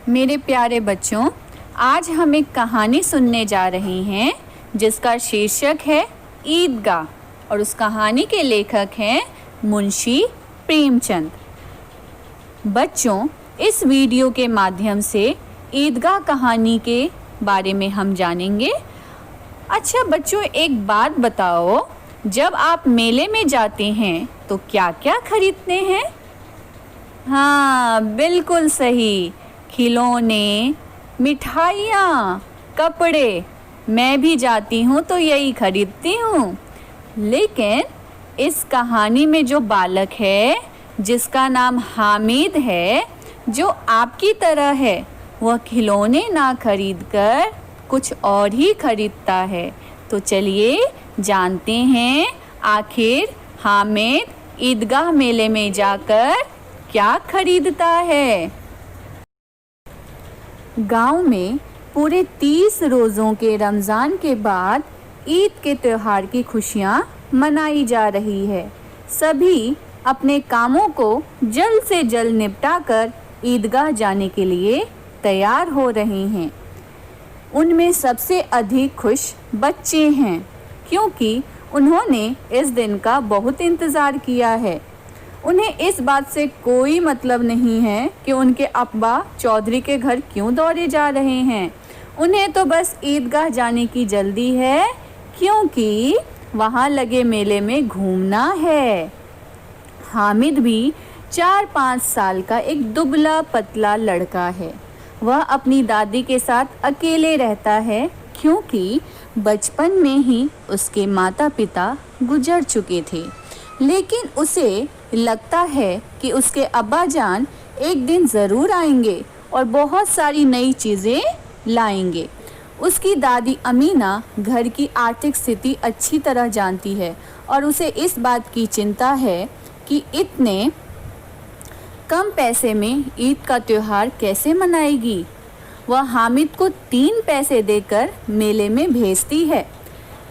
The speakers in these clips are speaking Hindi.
मेरे प्यारे बच्चों, आज हम एक कहानी सुनने जा रहे हैं जिसका शीर्षक है ईदगाह और उस कहानी के लेखक हैं मुंशी प्रेमचंद। बच्चों, इस वीडियो के माध्यम से ईदगाह कहानी के बारे में हम जानेंगे। अच्छा बच्चों, एक बात बताओ, जब आप मेले में जाते हैं तो क्या क्या खरीदते हैं? हाँ, बिल्कुल सही, खिलौने, मिठाइयाँ, कपड़े। मैं भी जाती हूँ तो यही खरीदती हूँ। लेकिन इस कहानी में जो बालक है जिसका नाम हामिद है, जो आपकी तरह है, वह खिलौने ना खरीदकर कुछ और ही खरीदता है। तो चलिए जानते हैं आखिर हामिद ईदगाह मेले में जाकर क्या खरीदता है। गांव में पूरे 30 रोज़ों के रमज़ान के बाद ईद के त्यौहार की खुशियां मनाई जा रही है। सभी अपने कामों को जल्द से जल्द निपटाकर ईदगाह जाने के लिए तैयार हो रहे हैं। उनमें सबसे अधिक खुश बच्चे हैं, क्योंकि उन्होंने इस दिन का बहुत इंतज़ार किया है। उन्हें इस बात से कोई मतलब नहीं है कि उनके अब्बा चौधरी के घर क्यों दौड़े जा रहे हैं। उन्हें तो बस ईदगाह जाने की जल्दी है, क्योंकि वहाँ लगे मेले में घूमना है। हामिद भी 4-5 साल का एक दुबला पतला लड़का है। वह अपनी दादी के साथ अकेले रहता है, क्योंकि बचपन में ही उसके माता पिता गुजर चुके थे। लेकिन उसे लगता है कि उसके अब्बा जान एक दिन ज़रूर आएंगे और बहुत सारी नई चीज़ें लाएंगे। उसकी दादी अमीना घर की आर्थिक स्थिति अच्छी तरह जानती है और उसे इस बात की चिंता है कि इतने कम पैसे में ईद का त्यौहार कैसे मनाएगी। वह हामिद को 3 पैसे देकर मेले में भेजती है।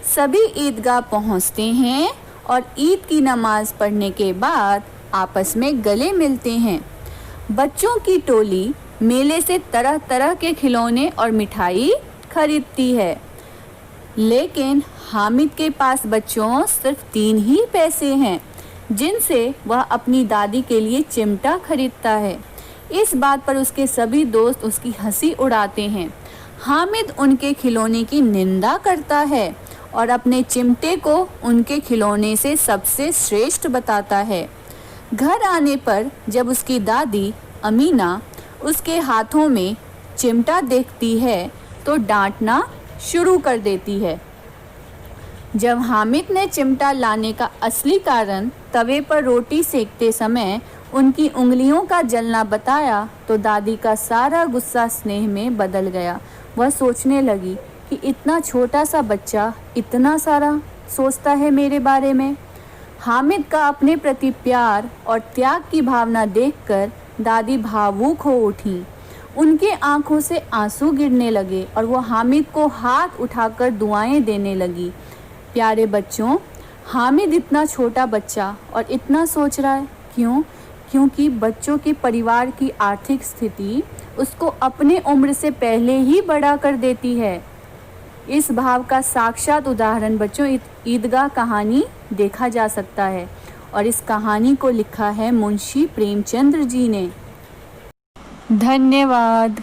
सभी ईदगाह पहुंचते हैं और ईद की नमाज पढ़ने के बाद आपस में गले मिलते हैं। बच्चों की टोली मेले से तरह तरह के खिलौने और मिठाई खरीदती है। लेकिन हामिद के पास बच्चों सिर्फ 3 ही पैसे हैं, जिनसे वह अपनी दादी के लिए चिमटा खरीदता है। इस बात पर उसके सभी दोस्त उसकी हंसी उड़ाते हैं। हामिद उनके खिलौने की निंदा करता है और अपने चिमटे को उनके खिलौने से सबसे श्रेष्ठ बताता है। घर आने पर जब उसकी दादी अमीना उसके हाथों में चिमटा देखती है तो डांटना शुरू कर देती है। जब हामिद ने चिमटा लाने का असली कारण तवे पर रोटी सेकते समय उनकी उंगलियों का जलना बताया तो दादी का सारा गुस्सा स्नेह में बदल गया। वह सोचने लगी कि इतना छोटा सा बच्चा इतना सारा सोचता है मेरे बारे में। हामिद का अपने प्रति प्यार और त्याग की भावना देखकर दादी भावुक हो उठी। उनके आंखों से आंसू गिरने लगे और वो हामिद को हाथ उठाकर दुआएं देने लगी। प्यारे बच्चों, हामिद इतना छोटा बच्चा और इतना सोच रहा है क्यों? क्योंकि बच्चों के परिवार की आर्थिक स्थिति उसको अपने उम्र से पहले ही बड़ा कर देती है। इस भाव का साक्षात उदाहरण बच्चों ईदगाह कहानी देखा जा सकता है और इस कहानी को लिखा है मुंशी प्रेमचंद जी ने। धन्यवाद।